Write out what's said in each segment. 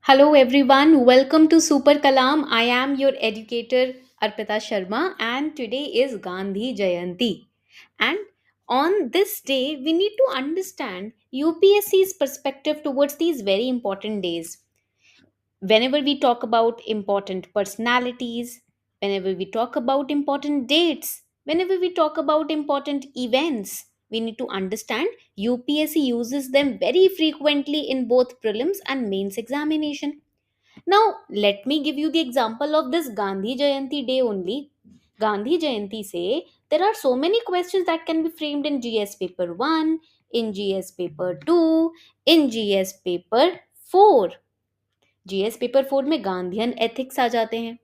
Hello everyone, welcome to Super Kalam. I am your educator Arpita Sharma and today is Gandhi Jayanti. And on this day, we need to understand UPSC's perspective towards these very important days. Whenever we talk about important personalities, whenever we talk about important dates, whenever we talk about important events, we need to understand UPSC uses them very frequently in both prelims and mains examination. Now, let me give you the example of this Gandhi Jayanti day only. Gandhi Jayanti say there are so many questions that can be framed in GS paper 1, in GS paper 2, in GS paper 4. GS paper 4 में Gandhian ethics आ जाते हैं.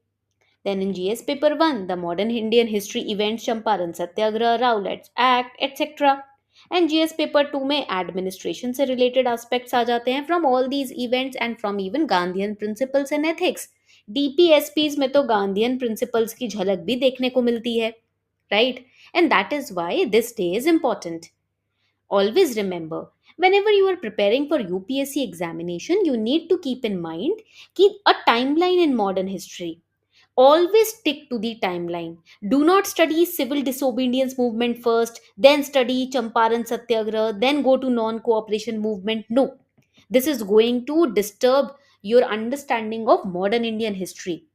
Then in GS paper 1, the modern Indian history events Champaran Satyagraha, Rowlatt's Act, etc. And GS paper 2 में administration से related aspects आ जाते हैं from all these events and from even Gandhian principles and ethics. DPSPs में तो Gandhian principles की झलक भी देखने को मिलती है, right? And that is why this day is important. Always remember, whenever you are preparing for UPSC examination, you need to keep in mind keep a timeline in modern history. Always stick to the timeline. Do not study civil disobedience movement first, then study Champaran Satyagraha, then go to non-cooperation movement. No. This is going to disturb your understanding of modern Indian history.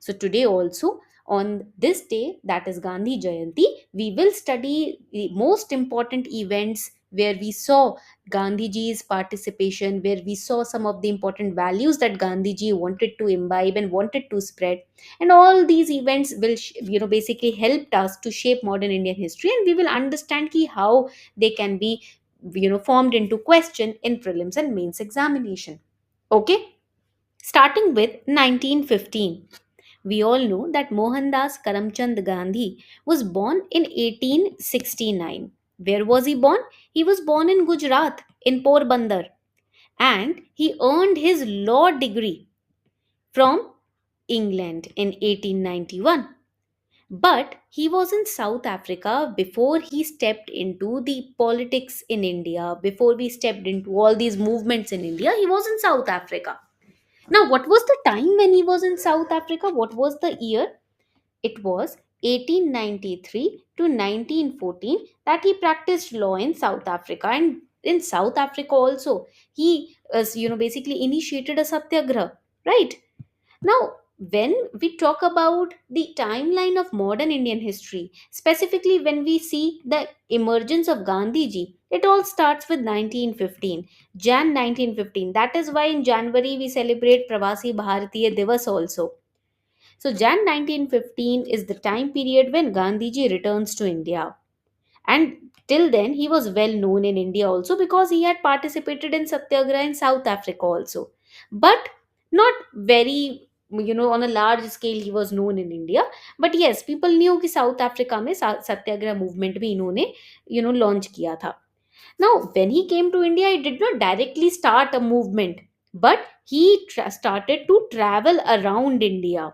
So today also on this day, that is Gandhi Jayanti, we will study the most important events where we saw Gandhiji's participation, where we saw some of the important values that Gandhiji wanted to imbibe and wanted to spread. And all these events will, basically helped us to shape modern Indian history, and we will understand how they can be, formed into question in prelims and mains examination. Okay, starting with 1915. We all know that Mohandas Karamchand Gandhi was born in 1869. Where was he born? He was born in Gujarat, in Porbandar, and he earned his law degree from England in 1891. But he was in South Africa before he stepped into the politics in India, before we stepped into all these movements in India. He was in South Africa. Now, what was the time when he was in South Africa? What was the year? It was 1893 to 1914 that he practiced law in South Africa, and in South Africa also he basically initiated a satyagraha, right? Now, when we talk about the timeline of modern Indian history, specifically when we see the emergence of Gandhiji, it all starts with 1915, Jan 1915. That is why in January we celebrate Pravasi Bharatiya Divas also. So Jan 1915 is the time period when Gandhiji returns to India. And till then, he was well known in India also because he had participated in Satyagraha in South Africa also. But not very, on a large scale, he was known in India. But yes, people knew कि South Africa में सत्याग्रह movement भी इन्होंने, launch किया था. Now, when he came to India, he did not directly start a movement, but he started to travel around India.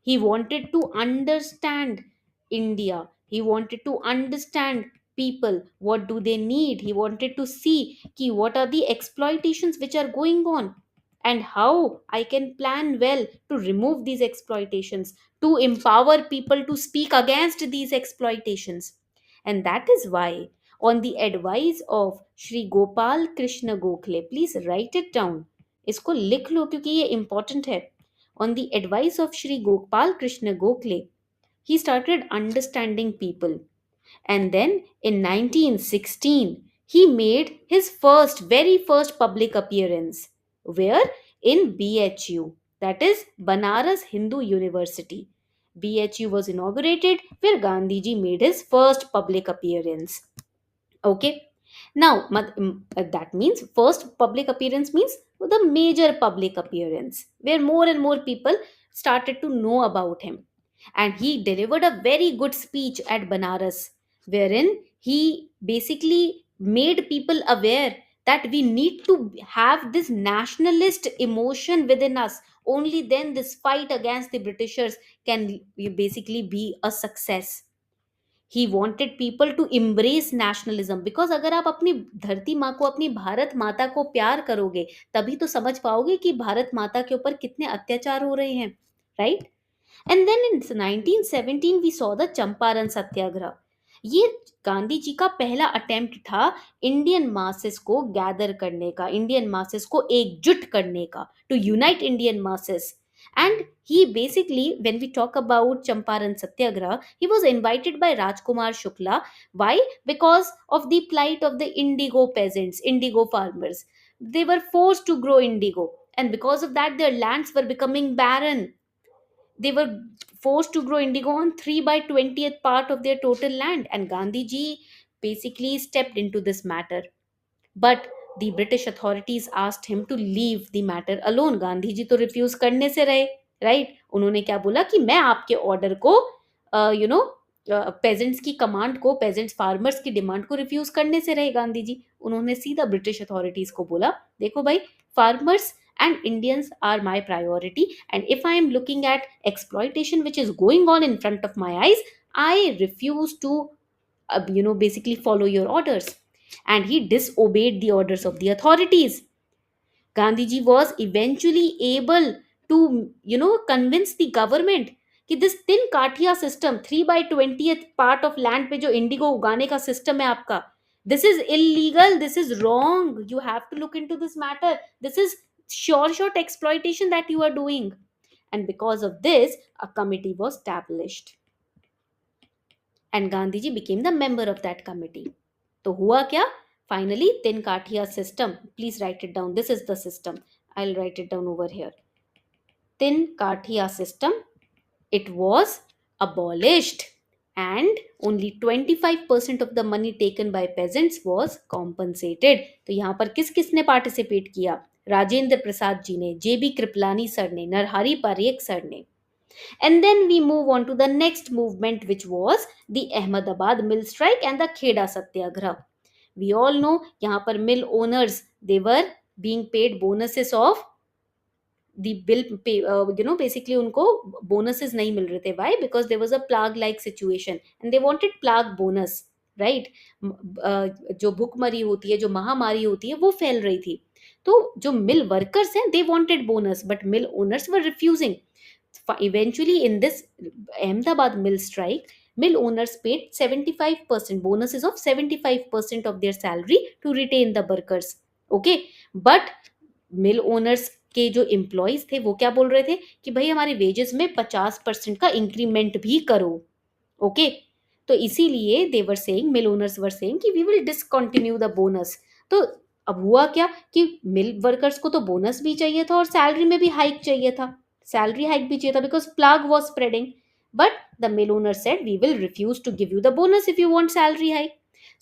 He wanted to understand India. He wanted to understand people. What do they need? He wanted to see what are the exploitations which are going on and how I can plan well to remove these exploitations, to empower people to speak against these exploitations. And that is why on the advice of Shri Gopal Krishna Gokhale, please write it down. इसको लिख लो क्योंकि ये important है. On the advice of Shri Gopal Krishna Gokhale, he started understanding people. And then in 1916, he made his very first public appearance. Where? In BHU, that is Banaras Hindu University. BHU was inaugurated where Gandhiji made his first public appearance. Okay. Now, that means first public appearance means the major public appearance where more and more people started to know about him. And he delivered a very good speech at Banaras, wherein he basically made people aware that we need to have this nationalist emotion within us. Only then this fight against the Britishers can basically be a success. He wanted people to embrace nationalism, because अगर आप अपनी धरती माँ को, अपनी भारत माता को प्यार करोगे, तभी तो समझ पाओगे कि भारत माता के ऊपर कितने अत्याचार हो रहे हैं, right? And then in 1917 we saw the Champaran Satyagraha. ये गांधी जी का पहला अटेम्प्ट था इंडियन मासेस को गैदर करने का, इंडियन मासेस को एकजुट करने का, to unite Indian masses. And he basically, when we talk about Champaran Satyagraha, he was invited by Rajkumar Shukla. Why? Because of the plight of the indigo peasants, indigo farmers. They were forced to grow indigo, and because of that, their lands were becoming barren. They were forced to grow indigo on 3 by 20th part of their total land, and Gandhi ji basically stepped into this matter. But the British authorities asked him to leave the matter alone. Gandhi ji तो refuse करने से रहे, right? उन्होंने क्या बोला कि मैं आपके ऑर्डर को, यू नो, पेजेंट्स की कमांड को, पेजेंट्स फार्मर्स की डिमांड को रिफ्यूज करने से रहे गांधी जी। उन्होंने सीधा ब्रिटिश अथॉरिटीज को बोला, देखो भाई, farmers and Indians are my priority, and if I am looking at exploitation which is going on in front of my eyes, I refuse to basically follow your orders. And he disobeyed the orders of the authorities. Gandhiji was eventually able to, convince the government कि this Tinkathia system, 3/20th part of land पे जो indigo उगाने का system है आपका, this is illegal, this is wrong, you have to look into this matter, this is short exploitation that you are doing. And because of this, a committee was established, and Gandhiji became the member of that committee. तो हुआ क्या? Finally, tin kathia system. Please write it down. This is the system. I'll write it down over here. Tin kathia system. It was abolished, and only 25% of the money taken by peasants was compensated. तो यहाँ पर किस किसने participate किया? राजेंद्र प्रसाद जी ने, जेबी Kripalani sir ने, Narhari Parekh sir ने. And then we move on to the next movement, which was the Ahmedabad mill strike and the Kheda Satyagraha. We all know यहाँ पर mill owners, they were being paid bonuses of the bill pay, basically उनको bonuses नहीं मिल रहे थे. Why? Because there was a plague like situation and they wanted plague bonus, right? जो भुखमरी होती है, जो महामारी होती है, वो फैल रही थी. तो जो मिल वर्कर्स हैं, they wanted bonus, but mill owners were refusing. Eventually, in this Ahmedabad mill strike, mill owners paid 75% bonuses of 75% of their salary to retain the workers. Okay, but mill owners के जो employees थे वो क्या बोल रहे थे कि भाई हमारे वेजेस में 50% का इंक्रीमेंट भी करो. ओके, तो इसीलिए they were saying, mill owners were saying कि we will discontinue the bonus. तो अब हुआ क्या कि मिल वर्कर्स को तो बोनस भी चाहिए था और सैलरी में भी हाइक चाहिए था, सैलरी हाइक भी चाहिए था, because plague was spreading. But the mill owner said we will refuse to give you the bonus if you want salary hike.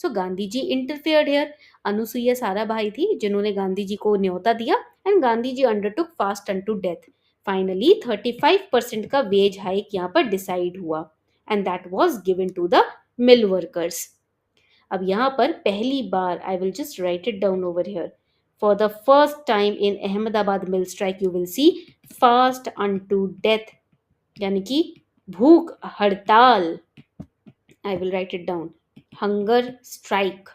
So Gandhi ji interfered here. Anusuya Sarabhai थी जिन्होंने गांधी जी को न्योता दिया, and Gandhi ji undertook fast unto death. Finally 35% का wage hike यहाँ पर decide हुआ, and that was given to the mill workers. अब यहाँ पर पहली बार, I will just right it down over here, for the first time in Ahmedabad mill strike you will see fast unto death, यानी कि भूख हड़ताल. I will write it down, hunger strike.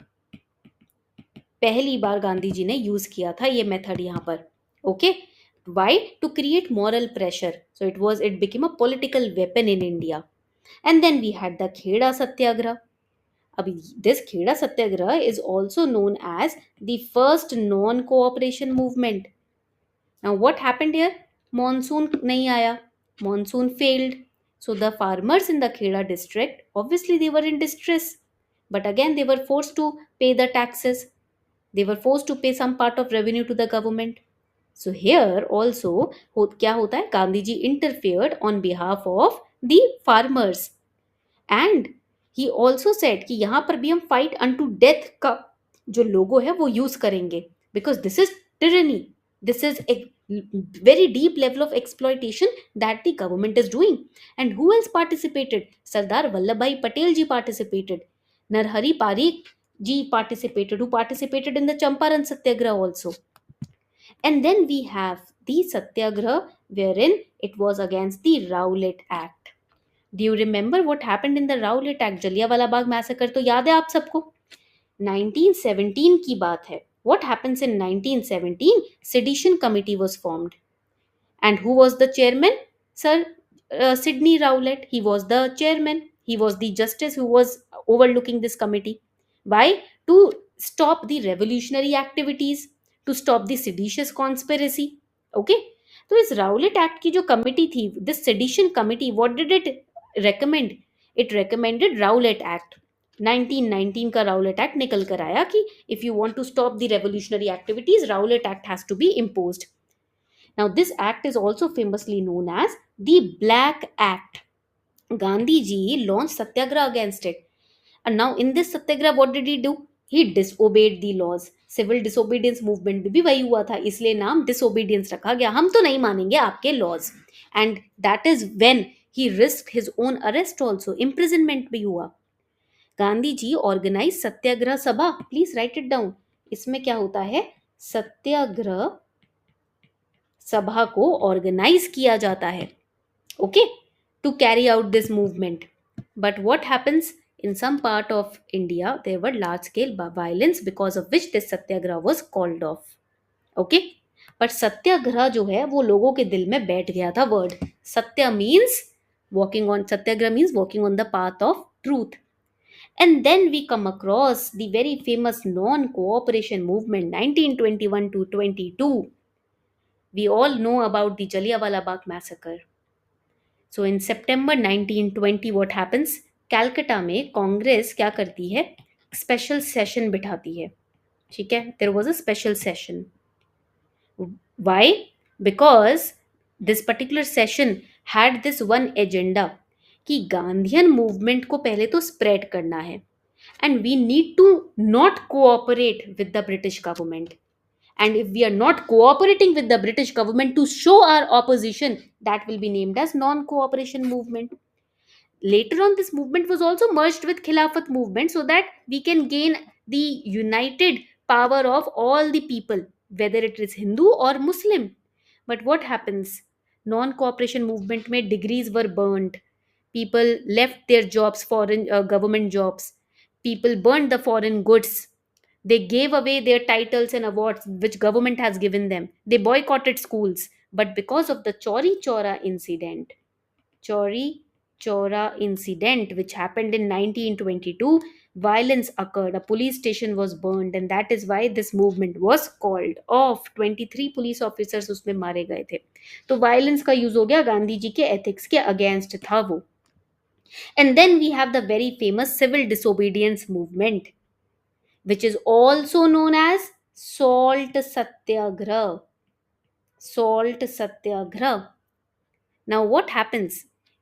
पहली बार गांधी जी ने यूज किया था ये मेथड यहाँ पर. Okay, why? To create moral pressure. So it became a political weapon in India. And then we had the Kheda Satyagraha. अभी this Kheda Satyagraha is also known as the first non cooperation movement. Now what happened here? Monsoon नहीं आया, monsoon failed. So the farmers in the Kheda district, obviously they were in distress, but again they were forced to pay the taxes. They were forced to pay some part of revenue to the government. So here also क्या होता है? Gandhi ji interfered on behalf of the farmers, and he also said कि यहाँ पर भी हम fight unto death का जो लोगो है वो यूज करेंगे, because this is tyranny. This is a very deep level of exploitation that the government is doing. And who else participated? Sardar Vallabhbhai Patel ji participated. Narhari Parikh ji participated, who participated in the Champaran Satyagraha also. And then we have the Satyagraha wherein it was against the Rowlatt Act. Do you remember what happened in the Rowlatt act? Jallianwala Bagh massacre तो याद है आप सबको? 1917 की बात है. What happens in 1917? Sedition Committee was formed. And who was the chairman? Sir Sidney Rowlett. He was the chairman. He was the justice who was overlooking this committee. Why? To stop the revolutionary activities, to stop the seditious conspiracy. Okay? तो इस Rowlatt act की जो committee थी, this sedition committee, what did it recommend? It recommended Rowlatt Act. 1919 का Rowlatt Act निकल कर आया कि if you want to stop the revolutionary activities, Rowlatt Act has to be imposed. Now, this act is also famously known as the Black Act. Gandhi ji launched satyagraha against it. And now, in this satyagraha, what did he do? He disobeyed the laws. Civil disobedience movement में भी वही हुआ था, इसलिए नाम disobedience रखा गया. हम तो नहीं मानेंगे आपके laws. And that is when he risk his own arrest also. Imprisonment भी हुआ. Gandhi ji organise Satyagraha Sabha. Please write it down. इसमें क्या होता है? सत्याग्रह सभा को ऑर्गेनाइज किया जाता है, okay, to carry out this movement. But what happens? In some part of India there were large scale violence because of which this Satyagraha was called off. Okay, but Satyagraha जो है वो लोगों के दिल में बैठ गया था. वर्ड सत्य means walking on, Satyagraha means walking on the path of truth. And then we come across the very famous non-cooperation movement 1921 to 22. We all know about the Jallianwala Bagh massacre. So in September 1920 what happens? Calcutta में कांग्रेस क्या करती है? Special session बिठाती है. ठीक है, there was a special session. Why? Because this particular session had this one agenda कि Gandhian movement को पहले तो स्प्रेड करना है, and we need to not cooperate with the British government. And if we are not cooperating with the British government to show our opposition, that will be named as non-cooperation movement. Later on, this movement was also merged with Khilafat movement so that we can gain the united power of all the people, whether it is Hindu or Muslim. But what happens? Non-cooperation movement mein degrees were burnt. People left their jobs, foreign government jobs. People burned the foreign goods. They gave away their titles and awards which government has given them. They boycotted schools. But because of the Chauri Chaura incident, which happened in 1922, violence occurred. A police station was burned, and that is why this movement was called off. 23 police officers उसमें मारे गए थे. तो violence का use हो गया, गांधी जी के ethics के against था वो. And then we have the very famous civil disobedience movement, which is also known as Salt Satyagrah. Salt Satyagrah. Now, what happens?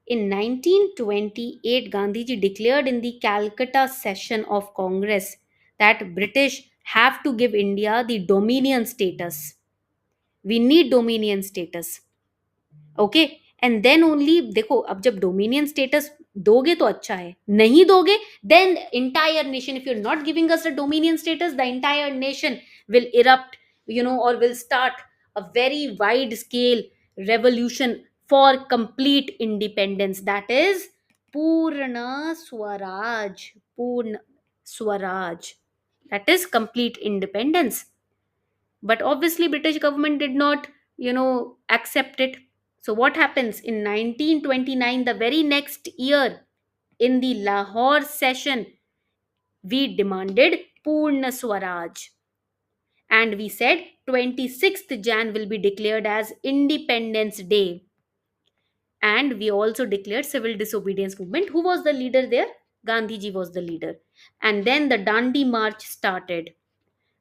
In 1928, Gandhiji declared in the Calcutta session of Congress that British have to give India the dominion status. We need dominion status. Okay, and then only, देखो अब जब dominion status दोगे तो अच्छा है, नहीं दोगे then entire nation, if you are not giving us the dominion status, the entire nation will erupt, और will start a very wide scale revolution for complete independence. That is Purna Swaraj. Purna Swaraj, that is complete independence. But obviously British government did not accept it. So what happens in 1929, the very next year, in the Lahore session, we demanded Purna Swaraj, and we said 26th Jan will be declared as Independence Day. And we also declared civil disobedience movement. Who was the leader there? Gandhi ji was the leader. And then the Dandi March started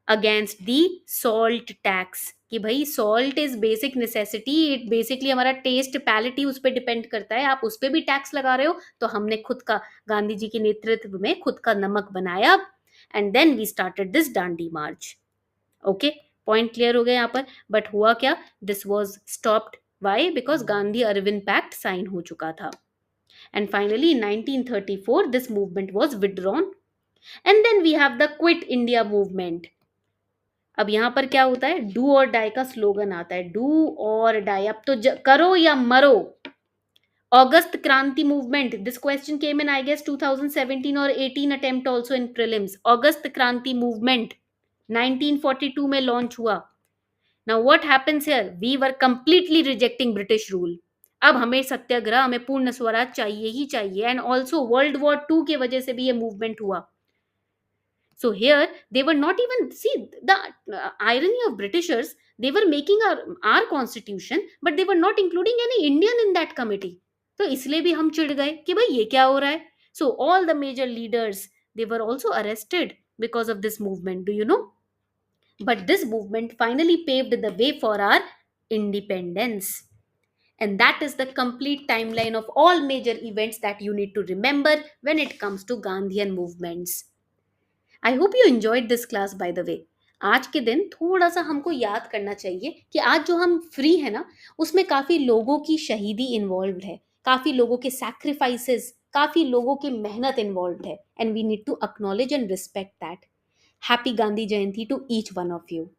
against the salt tax, कि भाई salt is basic necessity, it basically हमारा test पैलिटी उस पर depend करता है, आप उस पर भी टैक्स लगा रहे हो. तो हमने खुद का, गांधी जी के नेतृत्व में खुद का नमक बनाया, and then we started this Dandi march. Okay, point clear हो गया यहाँ पर. बट हुआ क्या? This was stopped. Why? Because Gandhi Irwin pact sign हो चुका था. And finally in 1934 this movement was withdrawn. And then we have the quit India movement. अब यहां पर क्या होता है? डू और डाई का स्लोगन आता है. डू और डाई, अब तो करो या मरो. August Kranti movement. This question came in, I guess, 2017 or 18 attempt also in prelims. August Kranti movement 1942 में launch हुआ. Now what happens here? We were completely rejecting British rule. अब हमें सत्याग्रह, हमें पूर्ण स्वराज चाहिए ही चाहिए. And also world war two के वजह से भी ये मूवमेंट हुआ. So here they were not even, see the irony of Britishers, they were making our constitution, but they were not including any Indian in that committee. तो इसलिए भी हम चिढ़ गए कि भाई ये क्या हो रहा है. So all the major leaders, they were also arrested because of this movement. Do you know? But this movement finally paved the way for our independence. And that is the complete timeline of all major events that you need to remember when it comes to Gandhian movements. I hope you enjoyed this class by the way. आज के दिन थोड़ा सा हमको याद करना चाहिए कि आज जो हम फ्री है ना, उसमें काफ़ी लोगों की शहीदी इन्वॉल्व है, काफ़ी लोगों के सैक्रिफाइसेस, काफ़ी लोगों की मेहनत इन्वॉल्व है. And we need to acknowledge and respect that. Happy Gandhi Jayanti to each one of you.